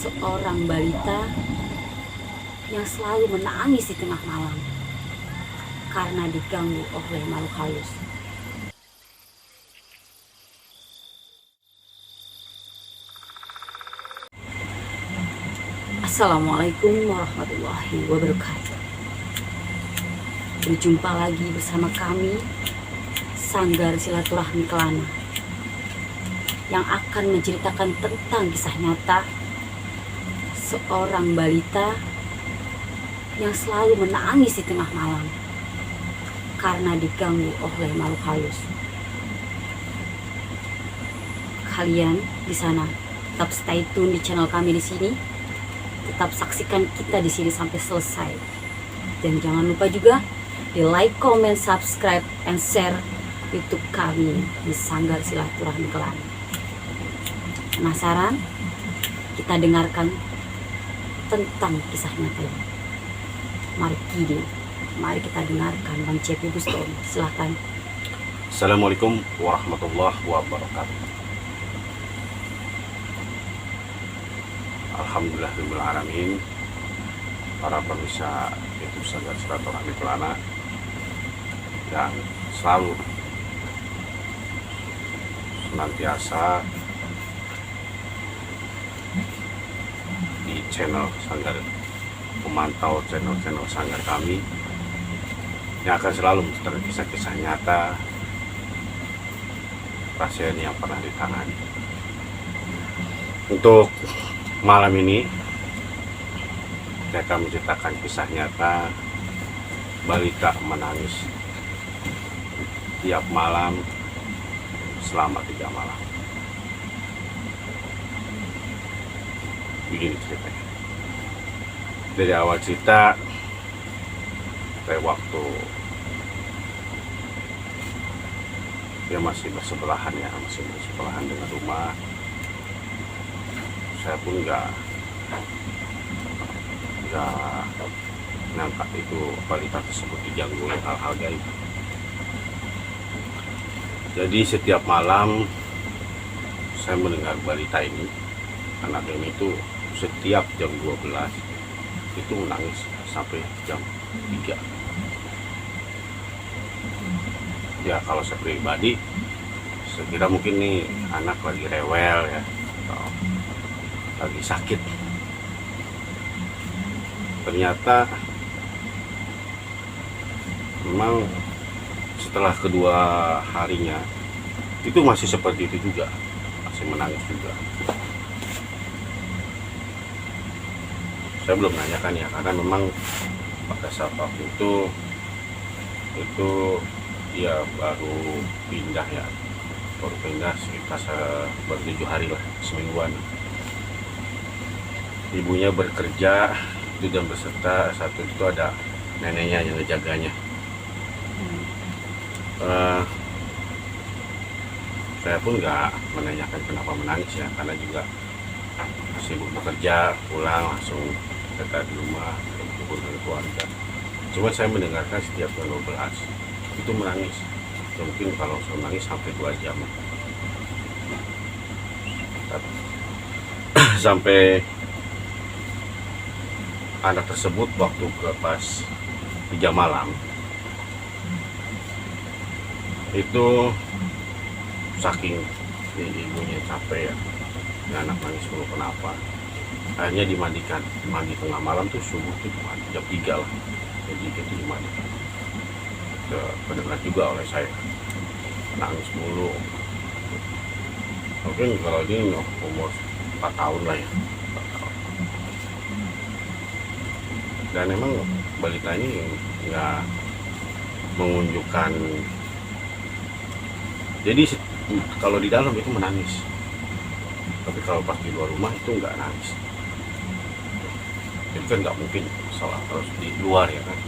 seorang balita yang selalu menangis di tengah malam karena diganggu oleh makhluk halus. Assalamualaikum warahmatullahi wabarakatuh. Berjumpa lagi bersama kami, Sanggar Silaturahmi Kelana, yang akan menceritakan tentang kisah nyata seorang balita yang selalu menangis di tengah malam karena diganggu oleh makhluk halus. Kalian di sana tetap stay tune di channel kami di sini, tetap saksikan kita di sini sampai selesai, dan jangan lupa juga di like, comment, subscribe, and share YouTube kami di Sanggar Silaturahmi Kelana. Penasaran? Kita dengarkan tentang kisah nyata ini. Mari kita dengarkan Bang Cepi Bustami. Silahkan. Assalamualaikum warahmatullahi wabarakatuh. Alhamdulillahirrahmanirrahim. Para pemirsa YouTube Sanggar Silaturahmi Kelana yang selalu senantiasa di channel Sanggar, memantau channel Sanggar kami yang akan selalu menceritakan kisah-kisah nyata pasien yang pernah ditangani. Untuk malam ini saya akan menceritakan kisah nyata balita menangis tiap malam selama 3 malam. Begini ceritanya. Dari awal cerita, saya waktu dia masih bersebelahan dengan rumah, saya pun nggak ngangkat itu balita tersebut diganggu oleh hal-hal gaib. Jadi setiap malam saya mendengar balita ini, anak ini itu setiap jam 12 itu menangis sampai jam 3. Ya kalau saya pribadi, saya kira mungkin nih anak lagi rewel ya, atau lagi sakit. Ternyata memang setelah kedua harinya itu masih seperti itu juga, masih menangis juga. Saya belum nanyakan ya, karena memang pada saat waktu itu dia baru pindah sekitar baru 7 hari lah, semingguan. Ibunya bekerja itu dan beserta satu itu ada neneknya yang ngejaganya. Saya pun nggak menanyakan kenapa menangis ya, karena juga sibuk bekerja, pulang langsung dekat di rumah berkumpul dengan keluarga. Cuma saya mendengarkan setiap jam 12 itu menangis. Mungkin kalau saya menangis sampai 2 jam. Sampai anak tersebut waktu ke pas 3 malam itu saking ibunya capek ya, anak nangis dulu kenapa, akhirnya dimandikan. Mandi tengah malam tuh, subuh tuh jam 3 lah, jadi itu dimandikan. Kedengar juga oleh saya, nangis mulu. Mungkin kalau ini umur 4 tahun lah ya, 4 tahun. Dan memang balita ini nggak menunjukkan, jadi kalau di dalam itu menangis, tapi kalau pas di luar rumah itu nggak nangis. Jadi kan nggak mungkin salah terus di luar ya kan.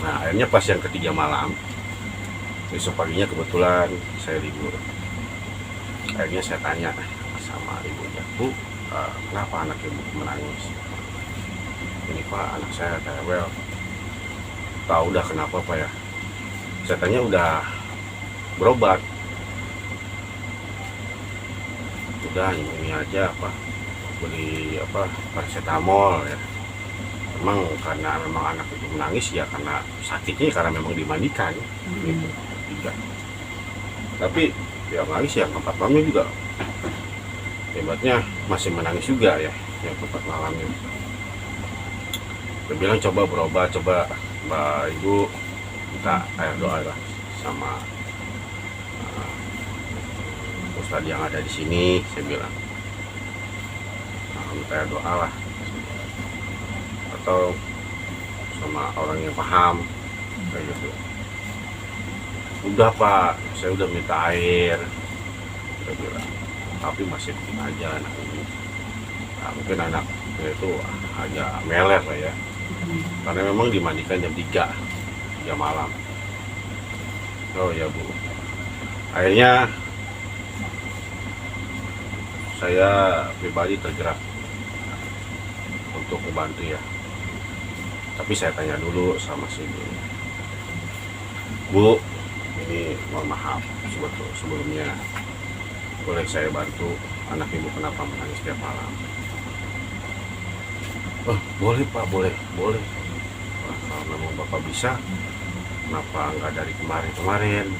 Nah akhirnya pas yang ketiga malam, besok paginya kebetulan saya libur. Akhirnya saya tanya sama ibunya, Bu, kenapa anak ibu menangis? Ini Pak, anak saya rewel. Tahu udah kenapa Pak ya? Saya tanya udah berobat. sudah ini aja apa, beli apa paracetamol ya. Memang karena memang anak itu menangis ya karena sakitnya, karena memang dimandikan gitu juga. Tapi ya menangis ya 4 malamnya juga, hebatnya masih menangis juga ya yang 4 malamnya. Dia bilang coba berobat, coba Mbak Ibu minta air doa lah sama Ustadz yang ada di sini, saya bilang minta air doa lah, atau sama orang yang paham kayak gitu. Udah Pak, saya udah minta air, saya bilang, tapi masih bikin aja anak ini. Nah, mungkin anaknya itu agak meler lah ya, karena memang dimandikan jam 3 malam. Oh ya Bu, akhirnya saya pribadi tergerak untuk membantu ya. Tapi saya tanya dulu sama si ibu, Bu, ini mohon maaf sebelumnya, boleh saya bantu anak ibu kenapa menangis tiap malam? Oh boleh Pak, boleh. Wah, kalau memang Bapak bisa, kenapa nggak dari kemarin?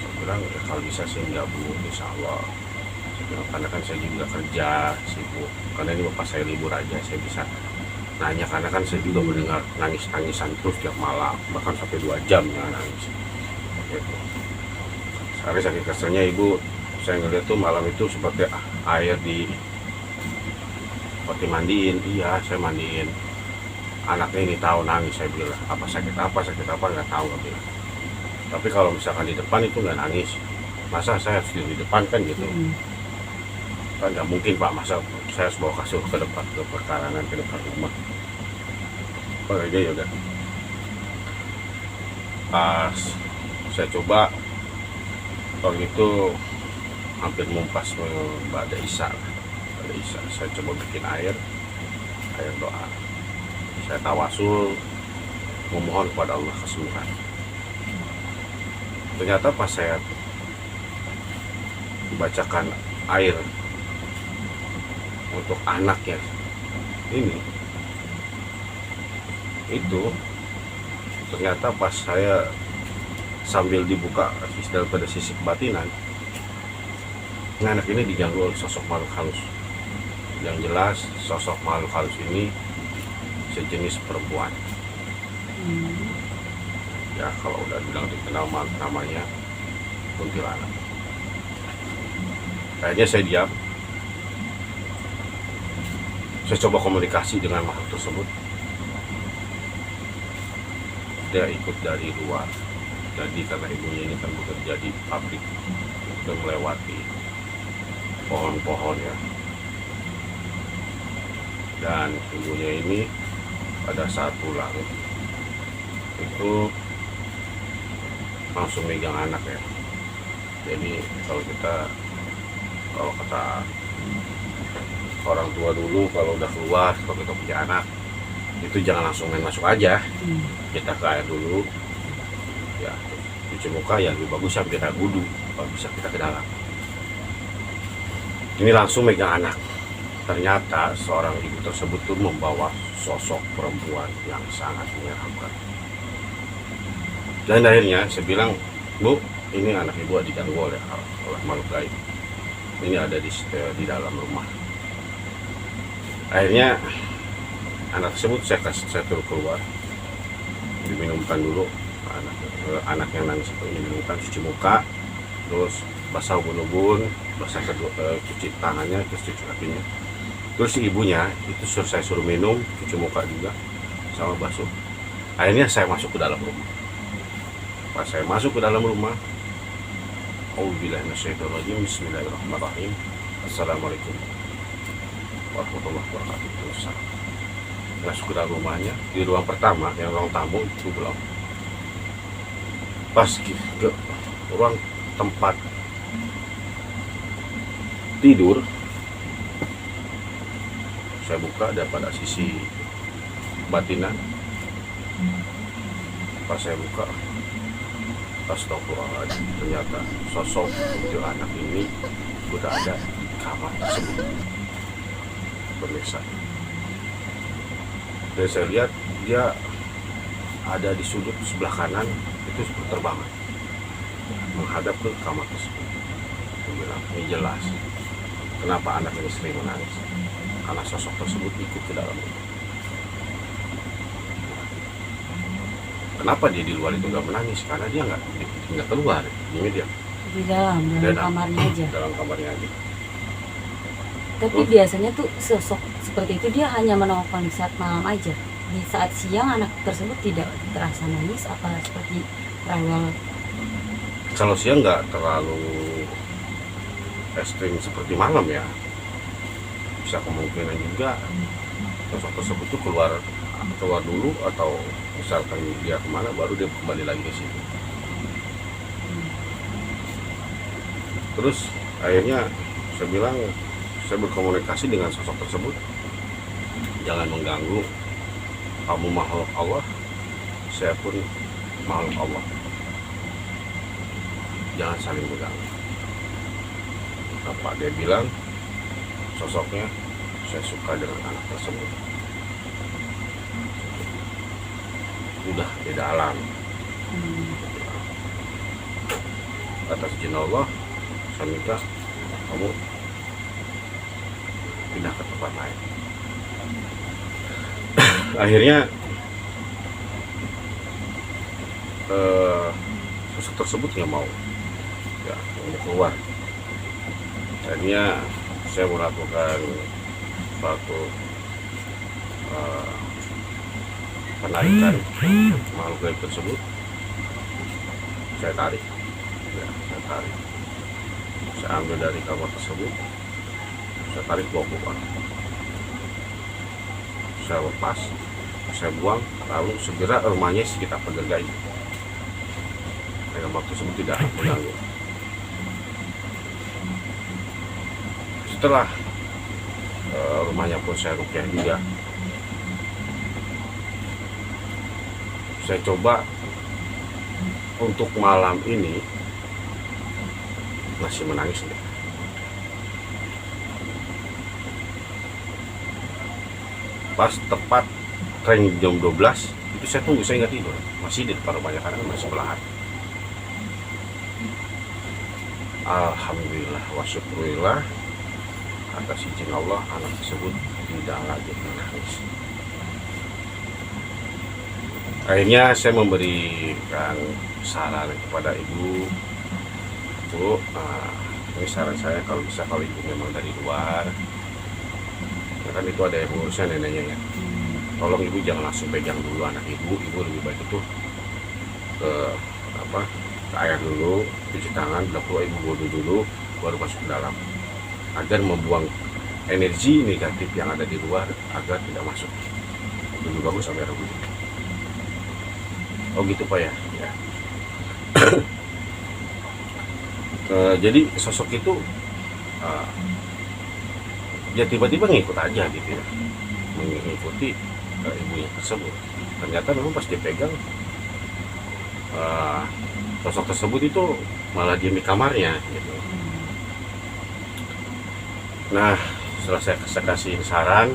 Saya bilang ya kalau bisa sih enggak Bu, insya Allah. Saya bilang, karena kan saya juga kerja sibuk, karena ini Bapak saya libur aja, saya bisa nanya, karena kan saya juga mendengar nangis-nangisan terus tiap malam, bahkan sampai 2 jam ya nangis gitu. Sehari saking keselnya ibu, saya ngeliat tuh malam itu seperti air seperti mandiin. Iya, saya mandiin anaknya ini, tahu nangis. Saya bilang apa sakit apa nggak tahu, nggak bilang. Tapi kalau misalkan di depan itu nggak nangis, masa saya harus di depan kan gitu. Kan nggak mungkin Pak, masa saya harus bawa kasur ke depan, ke perkarangan, ke depan rumah. Oh ya udah. Pas saya coba waktu itu hampir mumpas Mbak Isa, saya coba bikin air doa, saya tawasul memohon kepada Allah kesembuhan. Ternyata pas saya dibacakan air untuk anaknya ini, itu ternyata pas saya sambil dibuka pada sisi kebatinan, anak ini diganggu oleh sosok makhluk halus. Yang jelas sosok makhluk halus ini sejenis perempuan. Ya kalau udah bilang dikenal namanya kuntilanak. Kayaknya saya diam. Saya coba komunikasi dengan makhluk tersebut. Dia ikut dari luar. Jadi karena ibunya ini kan bekerja di pabrik, dan melewati pohon-pohon ya. Dan ibunya ini pada saat pulang itu langsung megang anak ya. Jadi kalau kata orang tua dulu, kalau udah keluar, kalau kita punya anak itu jangan langsung main masuk aja. Kita ke air dulu ya, cuci muka, ya lebih bagus sampai kita wudu, kalau bisa kita ke dalam. Ini langsung megang anak. Ternyata seorang ibu tersebut tuh membawa sosok perempuan yang sangat menyeramkan. Dan akhirnya saya bilang, Bu, ini anak ibu diganggu oleh makhluk gaib. Ini ada di dalam rumah. Akhirnya anak tersebut saya turun keluar, diminumkan dulu. Anak yang nangis itu diminumkan, cuci muka, terus basah ubun-ubun, cuci tangannya, terus cuci kakinya. Terus si ibunya itu saya suruh minum, cuci muka juga, sama basuh. Akhirnya saya masuk ke dalam rumah. Pas saya masuk ke dalam rumah, Auzubillahi minasyaitonirrajim, bismillahirrahmanirrahim, assalamualaikum warahmatullahi wabarakatuh. Masuk ke dalam rumahnya, di ruang pertama yang ruang tamu itu belum. Pas ke ruang tempat tidur, saya buka ada pada sisi batinan. Pas saya buka, astagfirullahaladzim, ternyata sosok kuntilanak ini berada di kamar tersebut pemirsa. Dan saya lihat dia ada di sudut sebelah kanan itu berterbangan menghadap ke kamar tersebut. Saya bilang, ini jelas kenapa anak ini sering menangis, karena sosok tersebut ikut ke dalam itu. Kenapa dia di luar itu nggak menangis? Karena dia nggak keluar, ini dia Di dalam kamarnya aja. dalam kamarnya aja. Tapi biasanya tuh sosok seperti itu dia hanya menongol saat malam aja. Di saat siang anak tersebut tidak terasa nangis apa seperti rewel. Kalau siang nggak terlalu ekstrim seperti malam ya. Bisa kemungkinan juga sosok tersebut tuh keluar dulu, atau misalkan dia kemana baru dia kembali lagi ke situ. Terus akhirnya saya bilang, saya berkomunikasi dengan sosok tersebut, jangan mengganggu, kamu makhluk Allah, saya pun makhluk Allah, jangan saling mengganggu. Apa dia bilang, sosoknya saya suka dengan anak tersebut, udah beda alam. Atas izin Allah saya minta kamu pindah ke tempat lain. Akhirnya sosok tersebut nggak mau keluar. Akhirnya saya melakukan suatu penarikan makhluk gaib tersebut. Saya tarik, saya ambil dari kamar tersebut, saya tarik bawa keluar, saya lepas, saya buang, lalu segera rumahnya sekitar pagar gaib. Kamar tersebut tidak mengganggu. Setelah rumahnya pun saya rukyah juga, saya coba untuk malam ini masih menangis nih. Pas tepat tren jam 12 itu saya tunggu, saya nggak tidur, masih di depan rumahnya karena masih sebelahan. Alhamdulillah wa syukurillah, atas izin Allah anak tersebut tidak lagi menangis. Akhirnya saya memberikan saran kepada ibu, Bu, ini saran saya, kalau bisa kalau ibu memang dari luar, ya kan itu ada yang ngurusnya neneknya ya, tolong ibu jangan langsung pegang dulu anak ibu lebih baik itu ke air dulu, cuci tangan, bila perlu ibu wudu dulu, baru masuk ke dalam, agar membuang energi negatif yang ada di luar agar tidak masuk. Lebih bagus sampai air wudhu. Oh gitu Pak ya. Jadi sosok itu ya tiba-tiba ngikut aja gitu ya, mengikuti ibunya tersebut. Ternyata memang pas dipegang sosok tersebut itu malah diam di kamarnya gitu. Nah setelah saya kasih saran,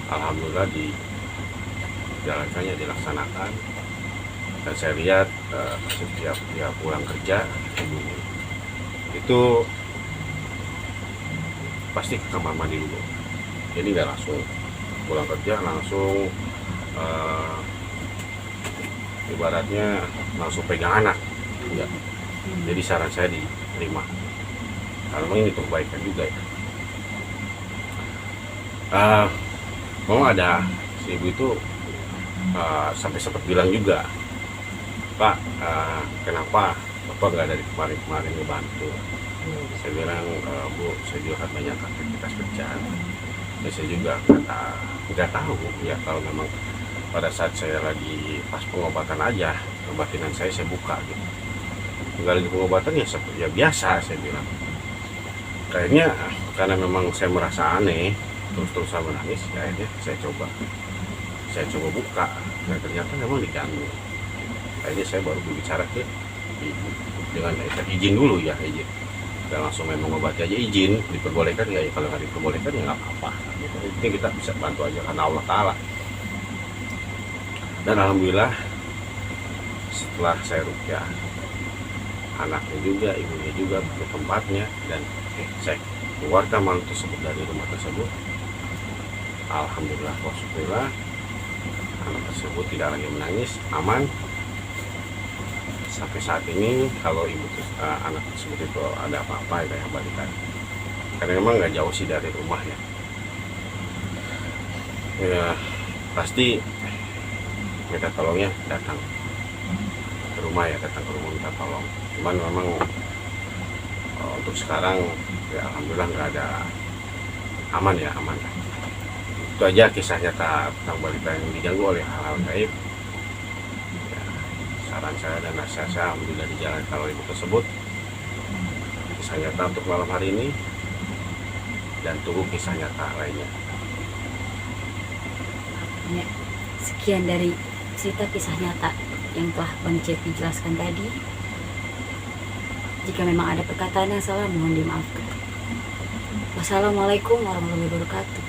alhamdulillah dijalankannya, dilaksanakan. Dan saya lihat setiap dia pulang kerja ibunya itu pasti ke kamar mandi dulu, jadi nggak langsung pulang kerja langsung ibaratnya langsung pegang anak, enggak. Jadi saran saya diterima, karena memang ini untuk kebaikan juga ya. Memang ada si ibu itu sampai sempat bilang juga, Pak, kenapa Bapak nggak dari kemarin ngebantu? Saya bilang, Bu, saya juga kan banyak aktivitas kerjaan, dan saya juga nggak tahu ya, kalau memang pada saat saya lagi pas pengobatan aja, kebatinan saya buka gitu, nggak lagi pengobatan ya biasa, saya bilang. Kayaknya karena memang saya merasa aneh, terus-terusan menangis, ya akhirnya saya coba buka, dan ternyata memang diganggu. Akhirnya saya baru berbicara ke ibu dengan izin dulu ya, izin dan langsung main mengobati aja, izin diperbolehkan nggak ya, kalau nggak diperbolehkan ya nggak apa-apa gitu. Ini kita bisa bantu aja karena Allah Ta'ala. Dan alhamdulillah setelah saya rukyah, anaknya juga, ibunya juga ke tempatnya, dan saya keluarkan malam tersebut dari rumah tersebut. Alhamdulillah, alhamdulillah, anak tersebut tidak lagi menangis, aman. Sampai saat ini kalau anak tersebut itu ada apa-apa ya kayak balikan, karena memang nggak jauh sih dari rumah ya. Ya pasti minta tolongnya datang ke rumah ya, datang ke rumah minta tolong. Cuman memang untuk sekarang ya alhamdulillah nggak ada, aman ya, aman. Itu aja kisah nyata tentang balita yang diganggu oleh hal-hal gaib. Saran saya dan nasihat saya alhamdulillah dijalankan oleh ibu tersebut. Kisah nyata untuk malam hari ini, dan tunggu kisah nyata lainnya. Ya, sekian dari cerita kisah nyata yang telah Bang Cepi jelaskan tadi. Jika memang ada perkataan yang salah, mohon dimaafkan. Wassalamualaikum warahmatullahi wabarakatuh.